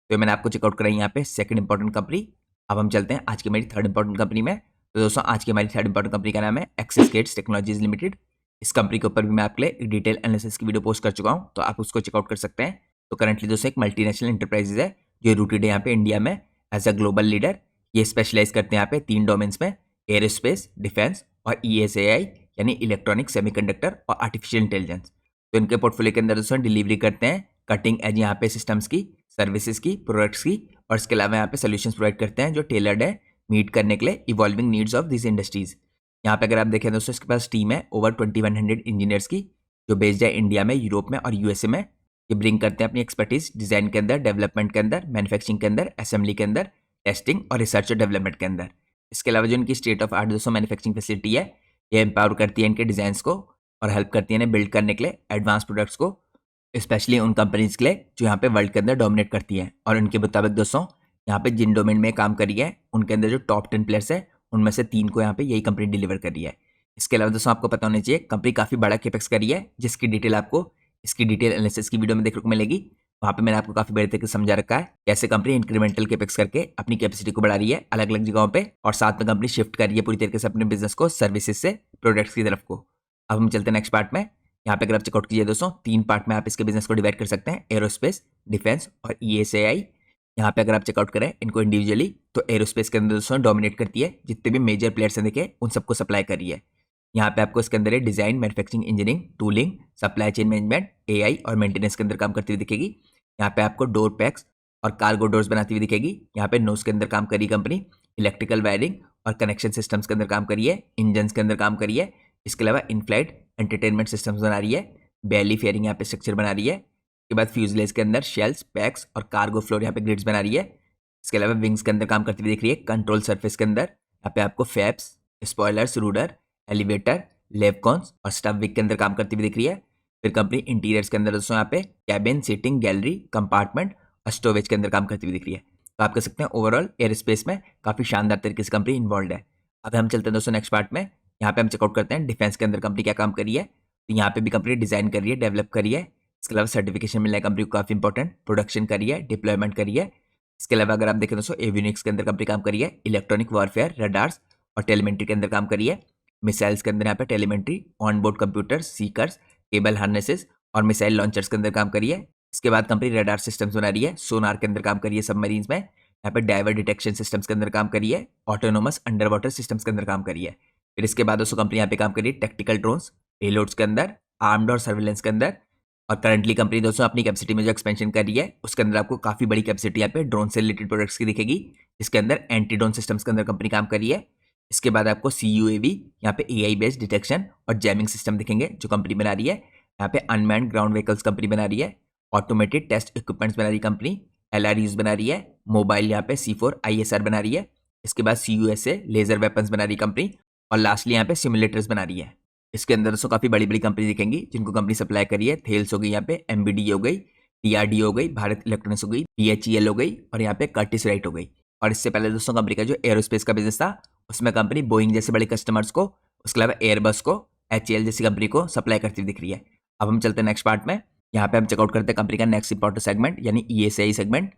तो मैंने आपको चेकआउट कराई यहाँ पे सेकंड इंपॉर्टेंट कंपनी। अब हम चलते हैं आज की मेरी थर्ड इंपॉर्टेंट कंपनी में। तो दोस्तों आज की हमारी थर्ड इंपॉर्टेंट कंपनी का नाम है एक्सिस गेट्स टेक्नोलॉजीज लिमिटेड। इस कंपनी के ऊपर भी मैं आपके लिए एक डिटेल एनालिसिस की वीडियो पोस्ट कर चुका हूँ, तो आप उसको चेकआउट कर सकते हैं। तो करंटली दोस्तों एक मल्टीनेशनल इंटरप्राइजेज है जो रूटेड है यहाँ पे इंडिया में एज अ ग्लोबल लीडर। ये स्पेशलाइज करते हैं यहाँ पे 3 डोमेन्स में, एरोस्पेस, डिफेंस और ESAI यानी इलेक्ट्रॉनिक, सेमीकंडक्टर और आर्टिफिशियल इंटेलिजेंस। तो इनके पोर्टफोलियो के अंदर दोस्तों डिलीवरी करते हैं कटिंग एज यहाँ पे सिस्टम्स की, सर्विसेज की, प्रोडक्ट्स की, और इसके अलावा यहाँ पे सोल्यूशंस प्रोवाइड करते हैं जो टेलर्ड है मीट करने के लिए evolving needs of this industries. यहाँ पे अगर आप देखें दोस्तों इसके पास टीम है ओवर 2100 इंजीनियर्स की जो बेस्ड है इंडिया में, यूरोप में और USA में। ये ब्रिंग करते हैं अपनी एक्सपर्टीज डिजाइन के अंदर, डेवलपमेंट के अंदर, मैन्युफैक्चरिंग के अंदर, असेंबली के अंदर, टेस्टिंग और रिसर्च और डेवलपमेंट के अंदर। इसके अलावा जो इनकी स्टेट ऑफ आर्ट दोस्तों मैन्युफैक्चरिंग फैसिलिटी है, ये एम्पावर करती है इनके डिजाइंस को और हेल्प करती है इन्हें बिल्ड करने के लिए एडवांस प्रोडक्ट्स को, स्पेशली उन कंपनीज के लिए जो यहाँ पे वर्ल्ड के अंदर डोमिनेट करती है। और उनके मुताबिक दोस्तों यहाँ पे जिन डोमेन में काम करी है उनके अंदर जो टॉप 10 प्लेयर्स है उनमें से 3 को यहाँ पे यही कंपनी डिलीवर कर रही है। इसके अलावा दोस्तों आपको पता होना चाहिए कंपनी काफ़ी बड़ा कैपेक्स करी है, जिसकी डिटेल आपको इसकी डिटेल एनालिसिस की वीडियो में देखने को मिलेगी। वहाँ पे मैंने आपको काफ़ी बड़े तरीके से समझा रखा है कैसे कंपनी इंक्रीमेंटल कैपेक्स करके अपनी कैपेसिटी को बढ़ा रही है अलग अलग जगहों पे, और साथ में कंपनी शिफ्ट कर रही है पूरी तरीके से अपने बिजनेस को सर्विसेज से प्रोडक्ट्स की तरफ को। अब हम चलते हैं नेक्स्ट पार्ट में। यहाँ पे अगर आप चेकआउट कीजिए दोस्तों 3 पार्ट में आप इसके बिजनेस को डिवाइड कर सकते हैं, एरोस्पेस, डिफेंस और ESAI। यहाँ पे अगर आप चेकआउट करें इनको इंडिविजुअली, तो एरोस्पेस के अंदर दोस्तों डोमिनेट करती है, जितने भी मेजर प्लेयर्स हैं देखे उन सबको सप्लाई कर रही है। यहाँ पे आपको इसके अंदर है design, manufacturing, engineering, tooling, supply chain management, AI और मेंटेनेंस के अंदर काम करती हुई दिखेगी। यहाँ पे आपको डोर पैक्स और कार्गो डोर्स बनाती हुई दिखेगी। यहाँ पे नोज के अंदर काम करी कंपनी, इलेक्ट्रिकल वायरिंग और कनेक्शन सिस्टम्स के अंदर काम करी है, इंजन के अंदर काम करी है। इसके अलावा इन फ्लाइट एंटरटेनमेंट सिस्टम्स बना रही है, बैली फेयरिंग यहाँ पे स्ट्रक्चर बना रही है। इसके बाद फ्यूजलेज के अंदर शेल्स, पैक्स और कार्गो फ्लोर यहाँ पे ग्रिड्स बना रही है। इसके अलावा विंग्स के अंदर काम करती हुई दिख रही है। कंट्रोल सरफेस के अंदर यहाँ पे आपको फैप्स, स्पॉयलर्स, रूडर, एलिवेटर, लेवकॉन्स और स्टफ विक के अंदर काम करती हुई दिख रही है। फिर कंपनी इंटीरियर्स के अंदर दोस्तों यहाँ पे कैबिन, सीटिंग, गैलरी, कंपार्टमेंट और स्टोरेज के अंदर काम करती हुई दिख रही है। तो आप कह सकते हैं ओवरऑल एयर स्पेस में काफ़ी शानदार तरीके से कंपनी इन्वॉल्व है। अब हम चलते हैं दोस्तों नेक्स्ट पार्ट में। यहाँ पे हम चेकआउट करते हैं डिफेंस के अंदर कंपनी क्या काम करी है। तो यहाँ पे भी कंपनी डिजाइन कर रही है, डेवलप करी है। इसके अलावा सर्टिफिकेशन मिलना है कंपनी को काफ़ी इंपॉर्टेंट, प्रोडक्शन करी है, डिप्लॉयमेंट करी है। इसके अलावा अगर आप देखें दोस्तों एवियोनिक्स के अंदर कंपनी काम करी है, इलेक्ट्रॉनिक वॉरफेयर, रडार्स और टेलीमेंट्री के अंदर काम करी है। मिसाइल्स के अंदर यहाँ पे telemetry, on board computer, seekers, cable harnesses और मिसाइल लॉन्चर्स के अंदर काम करी है। इसके बाद कंपनी रडार सिस्टम्स बना रही है, सोनार के अंदर काम करी है, सबमरीन्स में यहाँ पे डाइवर डिटेक्शन सिस्टम्स के अंदर काम करी है, ऑटोनोमस अंडर वाटर सिस्टम्स के अंदर काम करी है। फिर इसके बाद दोस्तों कंपनी यहाँ पे काम करी है टैक्टिकल ड्रोन्स, पेलोड्स के अंदर, आर्म्ड और सर्विलेंस के अंदर, और करंटली कंपनी दोस्तों अपनी कैपेसिटी में जो एक्सपेंशन कर रही है उसके अंदर आपको काफ़ी बड़ी कैपेसिटी यहाँ पे ड्रोन से रिलेटेड प्रोडक्ट्स की दिखेगी, इसके अंदर एंटी ड्रोन सिस्टम्स के अंदर कंपनी काम कर रही है। इसके बाद आपको CUAV यहाँ पे AI बेस्ड डिटेक्शन और जैमिंग सिस्टम दिखेंगे जो कंपनी बना रही है। यहाँ पे अनमैन्ड ग्राउंड व्हीकल्स कंपनी बना रही है, ऑटोमेटेड टेस्ट इक्विपमेंट्स बना रही है कंपनी, LRUs बना रही है, मोबाइल यहाँ पे C4 ISR बना रही है। इसके बाद CUSA लेजर वेपन्स बना रही है कंपनी, और लास्टली यहाँ पे सिमुलेटर्स बना रही है। इसके अंदर दोस्तों काफ़ी बड़ी बड़ी कंपनी दिखेंगी जिनको कंपनी सप्लाई करी है। थेल्स हो गई, यहाँ पे MBD हो गई, DRDO हो गई, भारत इलेक्ट्रॉनिक्स हो गई, BHEL हो गई, और यहाँ पे कर्टिस राइट हो गई। और इससे पहले दोस्तों कंपनी का जो एरोस्पेस का बिजनेस था उसमें कंपनी बोइंग जैसे बड़े कस्टमर्स को, उसके अलावा एयरबस को, HAL जैसी कंपनी को सप्लाई करती हुई दिख रही है। अब हम चलते हैं नेक्स्ट पार्ट में। यहाँ पे हम चेकआउट करते हैं कंपनी का नेक्स्ट इंपॉर्टेंट सेगमेंट यानी ESI सेगमेंट।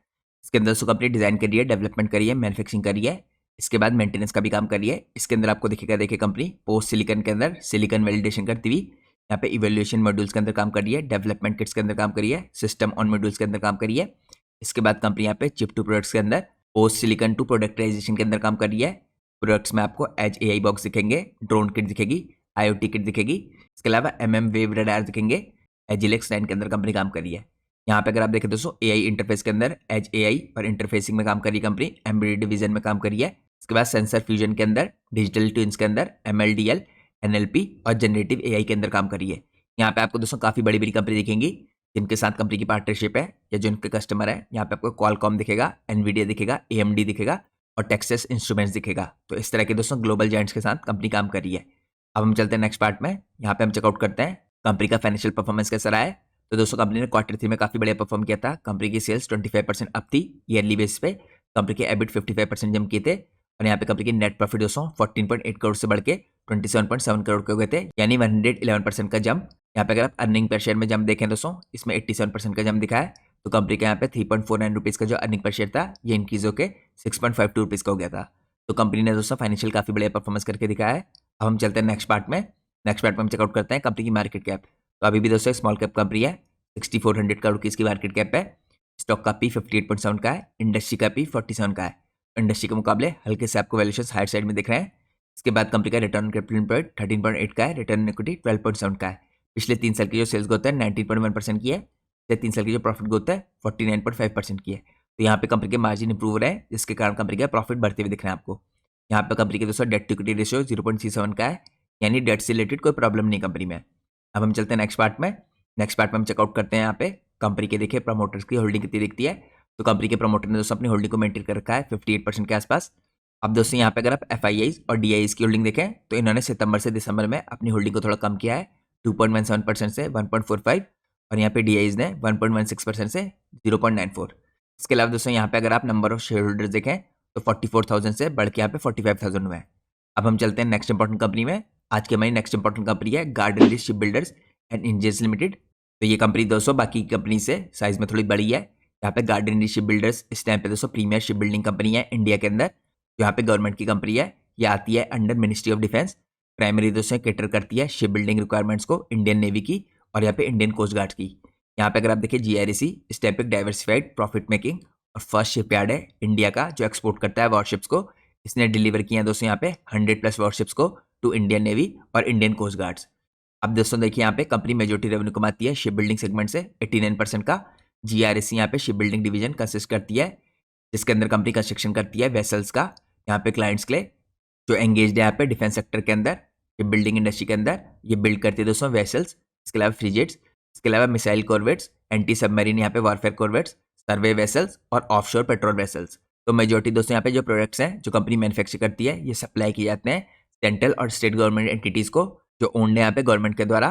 इसके अंदर दोस्तों कंपनी डिजाइन करी है, डेवलपमेंट करी है, मैन्युफैक्चरिंग करी है, इसके बाद मेंटेनेंस का भी काम कर रही है। इसके अंदर आपको दिखेगा, देखिए कंपनी पोस्ट सिलिकॉन के अंदर सिलिकॉन वैलिडेशन करती हुई यहाँ पे इवैल्यूएशन मॉड्यूल्स के अंदर काम कर रही है, डेवलपमेंट किट्स के अंदर काम कर रही है, सिस्टम ऑन मॉड्यूल्स के अंदर काम कर रही है। इसके बाद कंपनी यहाँ पे चिप टू प्रोडक्ट्स के अंदर पोस्ट सिलिकॉन टू प्रोडक्टाइजेशन के अंदर काम कर रही है। प्रोडक्ट्स में आपको एज AI बॉक्स दिखेंगे, ड्रोन किट दिखेगी, IoT किट दिखेगी, इसके अलावा वेव रडार दिखेंगे। एजिलेक्स 9 के अंदर कंपनी काम कर रही है। यहाँ पे अगर आप देखें दोस्तों AI इंटरफेस के अंदर एज AI और इंटरफेसिंग में काम कर रही है कंपनी, एम्बेडेड डिवीजन में काम कर रही है। इसके बाद सेंसर फ्यूजन के अंदर, डिजिटल ट्विंस के अंदर, MLDL, NLP और जनरेटिव AI के अंदर काम कर रही है। यहाँ पे आपको दोस्तों काफ़ी बड़ी बड़ी कंपनी दिखेंगी जिनके साथ कंपनी की पार्टनरशिप है या जो उनके कस्टमर है। यहाँ पे आपको क्वालकॉम दिखेगा, NVIDIA दिखेगा, AMD दिखेगा और टेक्सास इंस्ट्रूमेंट्स दिखेगा। तो इस तरह के दोस्तों ग्लोबल जायंट्स के साथ कंपनी काम कर रही है। अब हम चलते हैं नेक्स्ट पार्ट में। यहाँ पे हम चेकआउट करते हैं कंपनी का फाइनेंशियल परफॉर्मेंस कैसा रहा है। तो दोस्तों कंपनी ने Q3 में काफ़ी बढ़िया परफॉर्म किया था। कंपनी की सेल्स 25% अप थी ईयरली बेस पे। कंपनी के EBIT 55% जम किए थे, और यहाँ पे कंपनी की नेट प्रॉफिट दोस्तों 14.8 करोड़ से बढ़ के 27.7 करोड़ के हो गए थे, यानी 111% का जंप। यहाँ पे अगर आप अर्निंग पर शेयर में जंप देखें दोस्तों, इसमें 87% का जंप दिखा है। तो कंपनी के यहाँ पे 3.49 रुपीज़ का जो अर्निंग पर शेयर था ये इंक्रीज होकर 6.52 रुपीज़ का हो गया था। तो कंपनी ने दोस्तों फाइनेंशियल काफ़ी बढ़िया परफॉर्मेंस करके दिखाया है। अब हम चलते हैं नेक्स्ट पार्ट में। नेक्स्ट पार्ट में हम चेकआउट करते हैं कंपनी की मार्केट कैप। तो अभी भी दोस्तों स्मॉल कैप कंपनी है, 6400 करोड़ की इसकी मार्केट कैप है। स्टॉक का P 58.7 का है, इंडस्ट्री का P 47 का है। इंडस्ट्री के मुकाबले हल्के से आपको वैल्यूएशन हायर साइड में दिख रहे हैं। इसके बाद कंपनी का रिटर्न ऑन कैपिटल एम्प्लॉयड 13.8 का है, रिटर्न ऑन इक्विटी 12.7 का है। पिछले 3 साल की जो सेल्स ग्रोथ है 19.1% की है, पिछले 3 साल की जो प्रॉफिट ग्रोथ है 49.5% की है। तो यहाँ पे कंपनी के मार्जिन इंप्रूव हो रहे हैं जिसके कारण कंपनी का प्रॉफिट बढ़ते हुए दिख रहे हैं आपको। यहाँ पे कंपनी के दोस्तों डेट टू इक्विटी रेशियो 0.37 का है, यानी डेट से रिलेटेड कोई प्रॉब्लम नहीं कंपनी में। अब हम चलते हैं नेक्स्ट पार्ट में। नेक्स्ट पार्ट में हम चेकआउट करते हैं यहाँ पे कंपनी के देखिए प्रमोटर्स की होल्डिंग कितनी दिखती है। तो कंपनी के प्रमोटर ने दोस्तों अपनी होल्डिंग को मेंटेन कर रखा है 58% के आसपास। अब दोस्तों यहाँ पे अगर आप FIIs और DIIs की होल्डिंग देखें तो इन्होंने सितंबर से दिसंबर में अपनी होल्डिंग को थोड़ा कम किया है, 2.17% से 1.45, और यहाँ पे DIIs ने 1.16% से 0.94। इसके अलावा दोस्तों यहाँ पे अगर आप नंबर ऑफ शेयर होल्डर्स देखें तो 44,000 से बढ़ के यहाँ पे 45,000 हुए हैं। अब हम चलते हैं नेक्स्ट इंपॉर्टेंट कंपनी में। आज की हमारी नेक्स्ट इंपॉर्टेंट कंपनी है garden ship Builders and engineers limited. तो ये कंपनी दोस्तों बाकी कंपनी से साइज में थोड़ी बड़ी है। यहाँ पे गार्डन शिप बिल्डर्स इस टाइम पे दोस्तों प्रीमियर शिप बिल्डिंग कंपनी है इंडिया के अंदर। यहाँ पे गवर्नमेंट की कंपनी है, ये आती है under ministry of defence. Primary दोस्तों कैटर करती है शिप बिल्डिंग रिक्वायरमेंट्स को इंडियन नेवी की और यहाँ पे इंडियन कोस्ट गार्ड की। यहाँ पे अगर आप देखिए GREC इस टाइप एक डाइवर्सिफाइड प्रॉफिट मेकिंग और फर्स्ट शिप यार्ड है इंडिया का जो एक्सपोर्ट करता है वॉरशिप्स को। इसने डिलीवर किया दोस्तों यहाँ पे 100+ वॉरशिप्स को टू इंडियन नेवी और इंडियन कोस्ट गार्ड्स। अब दोस्तों देखिए यहाँ पे कंपनी मेजोरिटी रेवेन्यू कमाती है शिप बिल्डिंग सेगमेंट से 89% का। GREC यहाँ पे शिप बिल्डिंग डिवीजन कंसिस्ट करती है जिसके अंदर कंपनी कंस्ट्रक्शन करती है वेसल्स का यहाँ पे क्लाइंट्स के लिए जो एंगेज्ड है यहाँ पे डिफेंस सेक्टर के अंदर, ये बिल्डिंग इंडस्ट्री के अंदर ये बिल्ड करती है दोस्तों वेसल्स। इसके अलावा फ्रिगेट्स, इसके अलावा मिसाइल कॉर्वेट्स, एंटी सबमरीन यहाँ पे वॉरफेयर कॉर्वेट्स, सर्वे वेसल्स और ऑफशोर पेट्रोल वेसल्स। तो मेजोरिटी दोस्तों यहाँ पे जो प्रोडक्ट्स हैं जो कंपनी मैन्युफैक्चर करती है ये सप्लाई किए जाते हैं सेंट्रल और स्टेट गवर्नमेंट एंटिटीज़ को जो ओन्ड है यहाँ पे गवर्नमेंट के द्वारा।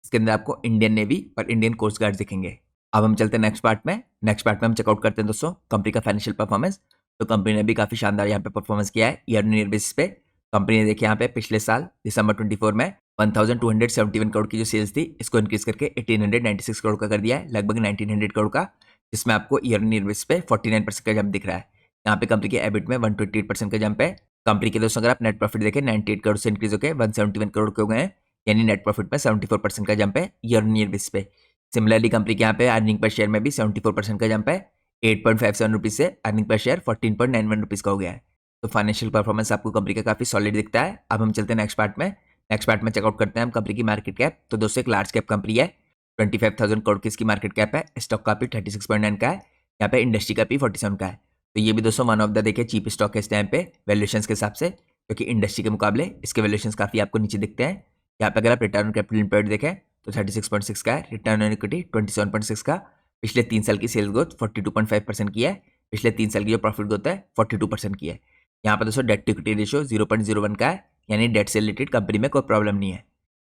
इसके अंदर आपको इंडियन नेवी और इंडियन कोस्ट गार्ड दिखेंगे। अब हम चलते हैं नेक्स्ट पार्ट में। नेक्स्ट पार्ट में हम चेकआउट करते हैं दोस्तों कंपनी का फाइनेंशियल परफॉर्मेंस। तो कंपनी ने भी काफ़ी शानदार यहाँ पे परफॉर्मेंस किया है ईयर ऑन ईयर बेसिस पे। कंपनी ने देखिए यहाँ पे पिछले साल दिसंबर 24 में 1271 करोड़ की जो सेल्स थी इसको इंक्रीज करके 1896 करोड़ का कर दिया है, लगभग 1900 करोड़ का, जिसमें आपको ईयर ऑन ईयर बेसिस पे 49% का जंप दिख रहा है। यहाँ पे कंपनी के EBIT में 128% का जंप है। कंपनी के दोस्तों अगर आप नेट प्रॉफिट देखें 98 करोड़ से इंक्रीज होकर 171 करोड़ के हो गए हैं, यानी नेट प्रॉफिट में 74% का जंप है ईयर ऑन ईयर बेसिस पे। सिमिलरली कंपनी के यहाँ पे अर्निंग पर शेयर में भी 74% का जंप है, 8.57 रुपीज़ से अर्निंग पर शेयर 14.91 रुपीज़ का हो गया है। तो फाइनेंशियल परफॉर्मेंस आपको कंपनी का काफ़ी सॉलिड दिखता है। अब हम चलते हैं नेक्स्ट पार्ट में। नेक्स्ट पार्ट में चेकआउट करते हैं हम कंपनी की मार्केट कैप। तो दोस्तों एक लार्ज कैप कंपनी है 25,000 करोड़ की इसकी मार्केट कैप है। स्टॉक का पी 36.9 का है। यहाँ पे इंडस्ट्री का पी 47 का है। तो ये भी दोस्तों वन ऑफ द देखिए चीप स्टॉक है इस टाइम पे वैल्यूएशन के हिसाब से, क्योंकि इंडस्ट्री के मुकाबले इसके वैल्यूएशन काफी आपको नीचे दिखते हैं। यहाँ पे अगर आप रिटर्न ऑन कैपिटल एम्प्लॉयड देखें तो 36.6 का है। रिटर्न ऑन इक्विटी 27.6 का। पिछले 3 साल की सेल्स ग्रोथ 42.5% की है। पिछले 3 साल की जो प्रॉफिट ग्रोथ है 42% की है। यहाँ पर दोस्तों डेट टू इक्विटी रेशियो 0.01 का है, यानी डेट से रिलेटेड कंपनी में कोई प्रॉब्लम नहीं है।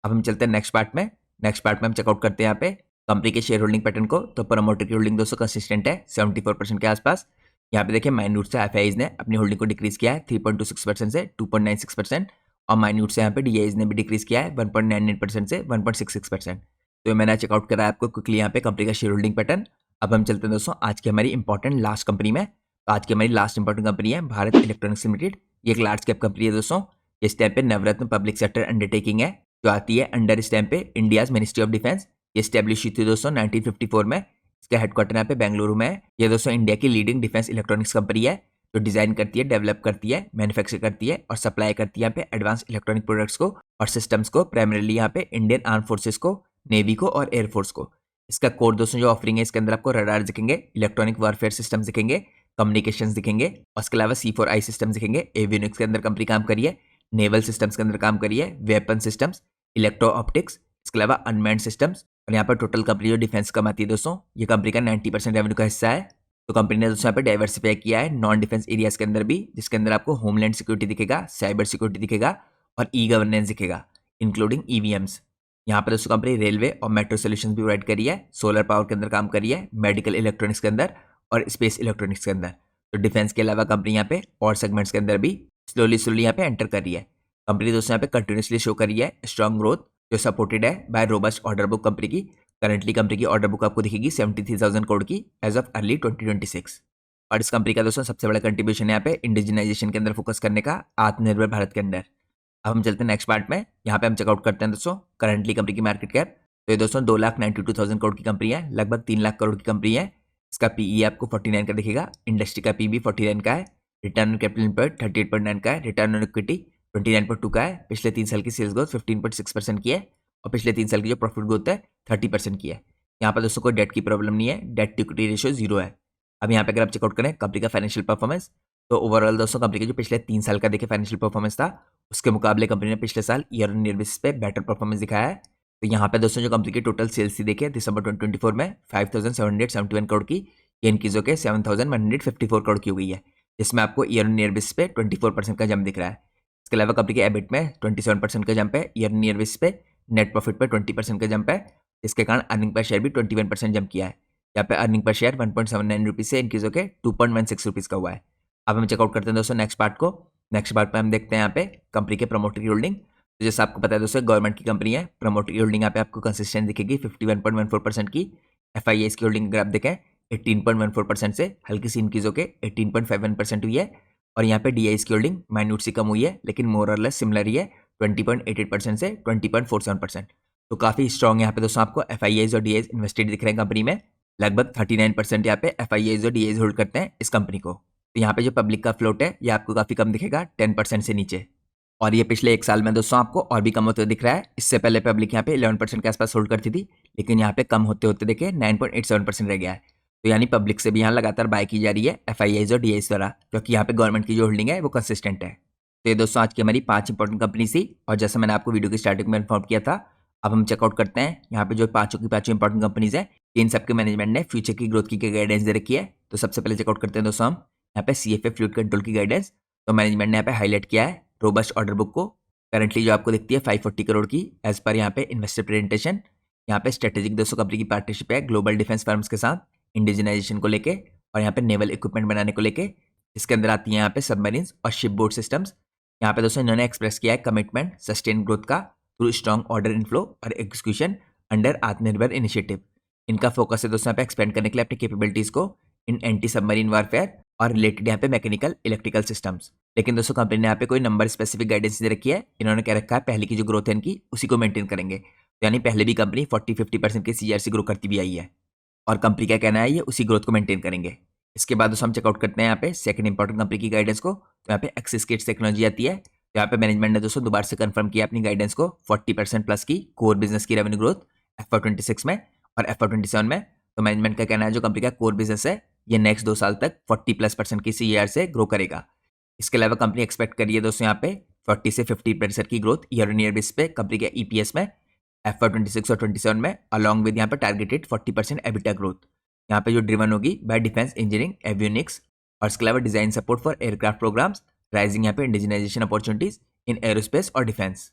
अब हम चलते हैं नेक्स्ट पार्ट में। नेक्स्ट पार्ट में हम चेकआउट करते हैं यहाँ पे कंपनी के शेयर होल्डिंग पैटर्न को। तो प्रमोटर की होल्डिंग दोस्तों कंसिस्टेंट है 74% के आसपास। यहाँ पे देखिए माइन्यूट से एफआईज ने अपनी होल्डिंग को डिक्रीज किया है 3.26% से 2.96%, और माइन्यूट से यहाँ पे डीआईज ने भी डिक्रीज किया है 1.99% से 1.66%। तो मैंने चेकआउट करा है आपको क्विकली यहाँ पे कंपनी का शेयर होल्डिंग पैटर्न। अब हम चलते हैं दोस्तों आज की हमारी इंपॉर्टेंट लास्ट कंपनी में। तो आज की हमारी लास्ट इंपॉर्टेंट कंपनी है भारत इलेक्ट्रॉनिक्स लिमिटेड। ये एक लार्ज कैप कंपनी है दोस्तों। इस टाइम पे नवरत्न पब्लिक सेक्टर अंडरटेकिंग है जो आती है अंडर इस टाइम पे इंडियाज मिनिस्ट्री ऑफ डिफेंस। ये स्टैब्लिश हुई थी दोस्तों 1954 में। इसका हेडक्वार्टर यहाँ पे बेंगलुरु में है। ये दोस्तों इंडिया की लीडिंग डिफेंस इलेक्ट्रॉनिक्स कंपनी है जो डिजाइन करती है, डेवलप करती है, मैन्युफैक्चर करती है और सप्लाई करती है यहाँ पे एडवांस इलेक्ट्रॉनिक प्रोडक्ट्स को और सिस्टम्स को, प्राइमरीली यहाँ पे इंडियन आर्म फोर्सेस को, नेवी को और एयरफोर्स को। इसका कोर दोस्तों जो ऑफरिंग है इसके अंदर आपको रडार दिखेंगे, इलेक्ट्रॉनिक वारफेयर सिस्टम दिखेंगे, कम्युनिकेशन दिखेंगे और इसके अलावा C4I सिस्टम दिखेंगे। एवियोनिक्स के अंदर कंपनी काम करी है, नेवल सिस्टम्स के अंदर काम करी है, वेपन सिस्टम्स, इलेक्ट्रो ऑप्टिक्स, इसके अलावा अनमैन्ड सिस्टम्स। और यहाँ पर टोटल कंपनी जो डिफेंस कमाती है दोस्तों, ये कंपनी का 90% रेवेन्यू का हिस्सा है। तो कंपनी ने दोस्तों यहाँ पे डाइवर्सिफाई किया है नॉन डिफेंस एरियाज के अंदर भी, जिसके अंदर आपको होमलैंड सिक्योरिटी दिखेगा, साइबर सिक्योरिटी दिखेगा और ई गवर्नेंस दिखेगा, इंक्लूडिंग ईवीएम्स। यहाँ पर दोस्तों कंपनी रेलवे और मेट्रो सोल्यूशन भी प्रोवाइड करी है, सोलर पावर के अंदर काम करी है, मेडिकल इलेक्ट्रॉनिक्स के अंदर और स्पेस इलेक्ट्रॉनिक्स के अंदर। तो डिफेंस के अलावा कंपनी यहाँ पे और सेगमेंट्स के अंदर भी स्लोली यहाँ पे एंटर कर रही है। कंपनी दोस्तों यहाँ पे कंटिन्यूसली शो कर रही है स्ट्रॉन्ग ग्रोथ जो सपोर्टेड है by robust order book company की। करंटली कंपनी की ऑर्डर बुक आपको दिखेगी 73,000 करोड़ की एज ऑफ अर्ली 2026। और इस कंपनी का दोस्तों सबसे बड़ा कंट्रीब्यूशन है यहाँ पे इंडिजिनाइजेशन के अंदर फोकस करने का, आत्मनिर्भर भारत के अंदर। अब हम चलते हैं नेक्स्ट पार्ट में। यहाँ पे हम चेकआउट करते हैं दोस्तों करंटली कंपनी की मार्केट कैप। तो ये दोस्तों 2,92,000 करोड़ की कंपनी है, लगभग 3 लाख करोड़ की कंपनी है। इसका पीई आपको 49 का दिखेगा, इंडस्ट्री का पी भी 49 का है, रिटर्न ऑन कैपिटल एम्प्लॉयड 38.9 का है, रिटर्न ऑन इक्विटी 29.2 का है। पिछले 3 साल की सेल्स ग्रोथ 15.6% की है और पिछले 3 साल की जो प्रॉफिट ग्रोथ है 30% की है। यहाँ पर दोस्तों कोई डेट की प्रॉब्लम नहीं है, डेट टू इक्विटी रेशियो 0 है। अब यहाँ पे अगर आप चेकआउट करें कंपनी का फाइनेंशियल परफॉर्मेंस, तो ओवरऑल दोस्तों कंपनी के जो पिछले 3 साल का देखिए फाइनेंशियल परफॉर्मेंस था, उसके मुकाबले कंपनी ने पिछले साल ईयर ऑन ईयर बेसिस पे बेटर परफॉर्मेंस दिखाया है। तो यहाँ पे दोस्तों जो कंपनी की टोटल सेल्स थी देखिए दिसंबर 2024 में 5,771 करोड़ की, ये इनक्रीज होकर 7,154 करोड़ की हो गई है, जिसमें आपको ईयर ऑन ईयर बेसिस पे 24% का जंप दिख रहा है। इसके अलावा कंपनी के एबिट में 27% का जंप है ईयर ऑन ईयर बेसिस पे, नेट प्रॉफिट पे 20% का जंप है, जिसके कारण अर्निंग पर शेयर भी 21% जंप किया है। यहाँ पे अर्निंग पर शेयर 1.79 रुपीज से इंक्रीज होकर 2.16 रुपीज का हुआ है। अब हम चेकआउट करते हैं दोस्तों नेक्स्ट पार्ट को। नेक्स्ट पार्ट में हम देखते हैं यहाँ पे कंपनी के प्रमोटर की होल्डिंग। तो जैसे आपको पता है दोस्तों गवर्नमेंट की कंपनी है, प्रमोटर की होल्डिंग यहाँ पे आपको कंसिस्टेंट दिखेगी 51.14% की। एफआईआईस की होल्डिंग अगर आप देखें 18.14% से हल्की सी इंक्रीज होकर 18.51% हुई है। और यहाँ पे डीआईएस की होल्डिंग माइन्यूट सी कम हुई है, लेकिन मोर और लेस सिमिलर ही है 20.88% से 20.47%। तो काफी स्ट्रॉन्ग यहाँ पे दोस्तों आपको एफआईआईस और डीआईएस इन्वेस्टेड दिख रहे हैं कंपनी में। लगभग 39% यहाँ पे एफआईआईस और डीआईएस होल्ड करते हैं इस कंपनी को। तो यहाँ पे जो पब्लिक का फ्लोट है ये आपको काफी कम दिखेगा 10% से नीचे, और ये पिछले 1 साल में दोस्तों आपको और भी कम होते हुए दिख रहा है। इससे पहले पब्लिक यहाँ पे 11% के आसपास होल्ड करती थी, लेकिन यहाँ पे कम होते होते देखिए 9.87% रह गया है। तो यानी पब्लिक से भी यहाँ लगातार बाय की जा रही है एफआईआईस और डीआईएस द्वारा, क्योंकि यहाँ पे गवर्नमेंट की जो होल्डिंग है वो कंसिस्टेंट है। तो ये दोस्तों आज की हमारी 5 इंपॉर्टेंट कंपनी थी, और जैसे मैंने आपको वीडियो की स्टार्टिंग में इन्फॉर्म किया था, अब हम चेकआउट करते हैं यहाँ पे जो पांचों की पांचों इंपॉर्टेंट कंपनीज है, इन सबके मैनेजमेंट ने फ्यूचर की ग्रोथ की गाइडेंस दे रखी है। तो सबसे पहले चेकआउट करते हैं दोस्तों हम यहाँ पे सीएफए फ्लूइड कंट्रोल की गाइडेंस। तो मैनेजमेंट ने यहाँ पे हाईलाइट किया है रोबस्ट ऑर्डर बुक को, करंटली जो आपको दिखती है 540 करोड़ की एज पर यहाँ पे इन्वेस्टर प्रेजेंटेशन। यहाँ पे स्ट्रेटेजिक दोस्तों कंपनी की पार्टनरशिप है ग्लोबल डिफेंस फर्म्स के साथ इंडिजिनाइजेशन को लेके और यहाँ पे नेवल इक्विपमेंट बनाने को लेके, इसके अंदर आती है यहाँ पे सबमरीन्स और शिप बोर्ड सिस्टम्स। यहाँ पे दोस्तों इन्होंने एक्सप्रेस किया है कमिटमेंट सस्टेन ग्रोथ का थ्रू स्ट्रॉन्ग ऑर्डर इनफ्लो और एग्जीक्यूशन अंडर आत्मनिर्भर इनिशिएटिव। इनका फोकस है दोस्तों यहाँ पे एक्सपेंड करने के लिए अपनी कैपेबिलिटीज को इन एंटी सबमरीन वारफेयर और रिलेटेड यहाँ पे मैकेनिकल इलेक्ट्रिकल सिस्टम्स। लेकिन दोस्तों कंपनी ने यहाँ पे कोई नंबर स्पेसिफिक गाइडेंस दे रखी है, इन्होंने कह रखा है पहले की जो ग्रोथ है इनकी उसी को मेंटेन करेंगे। तो यानी पहले भी कंपनी 40-50% की सीआरसी ग्रो करती भी आई है, और कंपनी क्या कहना है ये उसी ग्रोथ को मेंटेन करेंगे। इसके बाद दोस्तों हम चेकआउट करते हैं यहाँ पे सेकंड इंपॉर्टेंट कंपनी की गाइडेंस को। तो यहाँ पे एक्सिस किट्स टेक्नोलॉजी आती है। तो यहाँ पे मैनेजमेंट ने दोस्तों दोबारा से कंफर्म किया अपनी गाइडेंस को 40% प्लस की कोर बिजनेस की रेवेन्यू ग्रोथ FY26 में और FY27 में। तो मैनेजमेंट का कहना है जो कंपनी का कोर बिजनेस है ये नेक्स्ट 2 साल तक 40+% की CAGR से ग्रो करेगा। इसके अलावा कंपनी एक्सपेक्ट करी है दोस्तों यहाँ पे 40 से 50% की growth year on year base पे कंपनी के EPS में FY26 और 27 में, अलॉन्ग विद यहाँ पे टारगेटेड 40% EBITDA ग्रोथ यहाँ पे जो ड्रिवन होगी बाय डिफेंस इंजीनियरिंग, एवियोनिक्स और इसके अलावा design support for aircraft programmes, rising यहाँ पे इंडिजिनाइजेशन अपॉर्चुनिटीज इन एरोस्पेस और डिफेंस।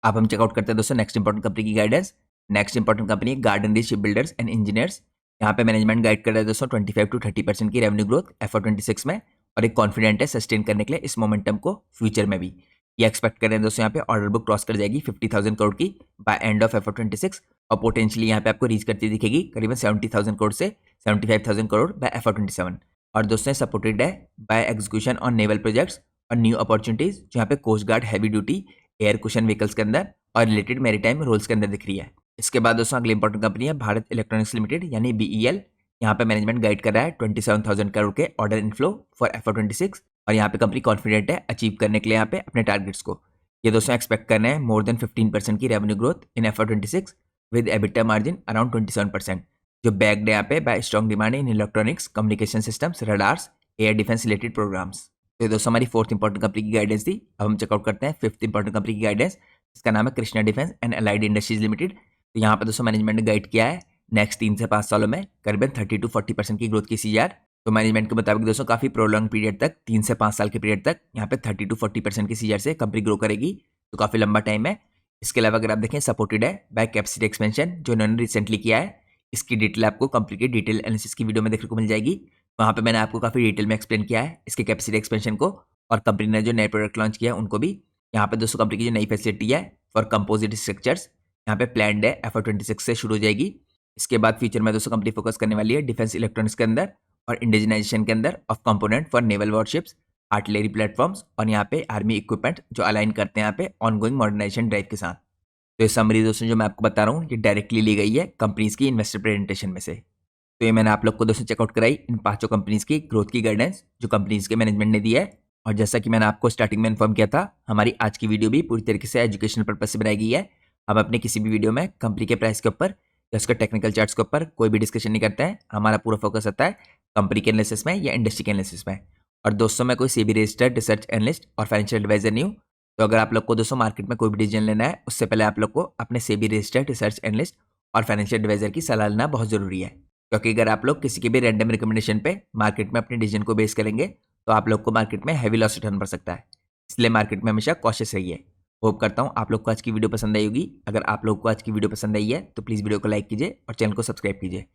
अब हम चेकआउट करते हैं दोस्तों नेक्स्ट इंपॉर्टेंट कंपनी की गाइडेंस। नेक्स्ट इंपॉर्टेंट कंपनी है Garden Reach Ship Builders and Engineers. यहाँ पे मैनेजमेंट गाइड कर रहा है दोस्तों 25 to 30% की रेवेन्यू ग्रोथ FY26 में और एक कॉन्फिडेंट है सस्टेन करने के लिए इस मोमेंटम को फ्यूचर में भी। ये एक्सपेक्ट कर रहे हैं दोस्तों यहाँ पे ऑर्डर बुक क्रॉस कर जाएगी 50,000 करोड़ की बाय एंड ऑफ FY26 और पोटेंशियली यहाँ पे आपको रीच करती दिखेगी करीबन 70,000 करोड़ से 75,000 करोड़ बाय FY27। और दोस्तों सपोर्टेड है by execution on naval projects और न्यू अपॉर्चुनिटीज जो यहाँ पे coast guard heavy duty air cushion vehicles के अंदर और रिलेटेड मैरीटाइम रोल्स के अंदर दिख रही है। इसके बाद दोस्तों अगली इंपॉर्टेंट कंपनी है भारत इलेक्ट्रॉनिक्स लिमिटेड यानी BEL। यहाँ पे मैनेजमेंट गाइड कर रहा है 27,000 करोड़ के ऑर्डर इनफ्लो फॉर FY26 और यहाँ पे कंपनी कॉन्फिडेंट है अचीव करने के लिए यहाँ पे अपने टारगेट्स को। ये दोस्तों एक्सपेक्ट कर रहे हैं मोर देन 15% की revenue growth in FY26 with EBITDA margin around 27%, जो बैक्ड है यहाँ पे by strong demand in electronics, communication systems, radars, air defence related programmes. तो ये दोस्तों हमारी फोर्थ इंपॉर्टेंट कंपनी की गाइडेंस थी। अब हम चेकआउट करते हैं फिफ्थ इंपॉर्टेंट कंपनी की गाइडेंस, इसका नाम है Krishna Defence and Allied Industries Limited. तो यहाँ पे दोस्तों मैनेजमेंट ने गाइड किया है नेक्स्ट 3 से 5 सालों में करीबन 30 to 40% की ग्रोथ की CAGR। तो मैनेजमेंट के मुताबिक दोस्तों काफी प्रोलॉन्ग पीरियड तक 3 से 5 साल के पीरियड तक यहाँ पे 30 to 40% की CAGR से कंपनी ग्रो करेगी, तो काफी लंबा टाइम है। इसके अलावा अगर आप देखें सपोर्टेड है बाय कैपेसिटी एक्सपेंशन जो इन्होंने रिसेंटली किया है। इसकी डिटेल आपको कंपनी के डिटेल एनालिसिस की वीडियो में देखने को मिल जाएगी। वहाँ पे मैंने आपको काफी डिटेल में एक्सप्लेन किया है इसके कैपेसिटी एक्सपेंशन को और कंपनी ने जो नए प्रोडक्ट लॉन्च किया है उनको भी। यहाँ पे दोस्तों कंपनी की जो नई फैसिलिटी है फॉर कंपोजिट स्ट्रक्चर्स यहाँ पे प्लान्ड है FY26 से शुरू हो जाएगी। इसके बाद फ्यूचर में दोस्तों कंपनी फोकस करने वाली है डिफेंस इलेक्ट्रॉनिक्स के अंदर और इंडिजिनाइजेशन के अंदर of component for naval warships, artillery platforms और यहाँ पे आर्मी इक्विपमेंट जो अलाइन करते हैं यहाँ पे ऑनगोइंग मॉडर्नाइजेशन ड्राइव के साथ। तो ये समरी दोस्तों जो मैं आपको बता रहा हूँ ये डायरेक्टली ली गई है कंपनीज की इन्वेस्टर प्रेजेंटेशन में से। तो ये मैंने आप लोग को दोस्तों चेकआउट कराई इन 5 कंपनीज की ग्रोथ की गाइडेंस जो कंपनीज के मैनेजमेंट ने दी है। और जैसा कि मैंने आपको स्टार्टिंग में इन्फॉर्म किया था हमारी आज की वीडियो भी पूरी तरीके से एजुकेशनल पर्पज से बनाई गई है। हम अपने किसी भी वीडियो में कंपनी के प्राइस के ऊपर या उसके टेक्निकल चार्ट्स के ऊपर कोई भी डिस्कशन नहीं करते हैं। हमारा पूरा फोकस होता है कंपनी के एनालिसिस में या इंडस्ट्री के एनालिसिस में। और दोस्तों मैं कोई सेबी रजिस्टर्ड रिसर्च एनालिस्ट और फाइनेंशियल एडवाइजर नहीं हूँ। तो अगर आप लोग को दोस्तों मार्केट में कोई भी डिसीजन लेना है उससे पहले आप लोग को अपने सेबी रजिस्टर्ड रिसर्च एनालिस्ट और फाइनेंशियल एडवाइजर की सलाह लेना बहुत जरूरी है, क्योंकि अगर आप लोग किसी के भी रैंडम रिकमेंडेशन पे मार्केट में अपने डिसीजन को बेस करेंगे तो आप लोग को मार्केट में हैवी लॉस उठाना पड़ सकता है। इसलिए मार्केट में हमेशा कॉशियस रहिए। होप करता हूँ आप लोग को आज की वीडियो पसंद आई होगी। अगर आप लोग को आज की वीडियो पसंद आई है तो प्लीज़ वीडियो को लाइक कीजिए और चैनल को सब्सक्राइब कीजिए।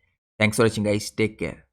Thanks for watching guys, take care.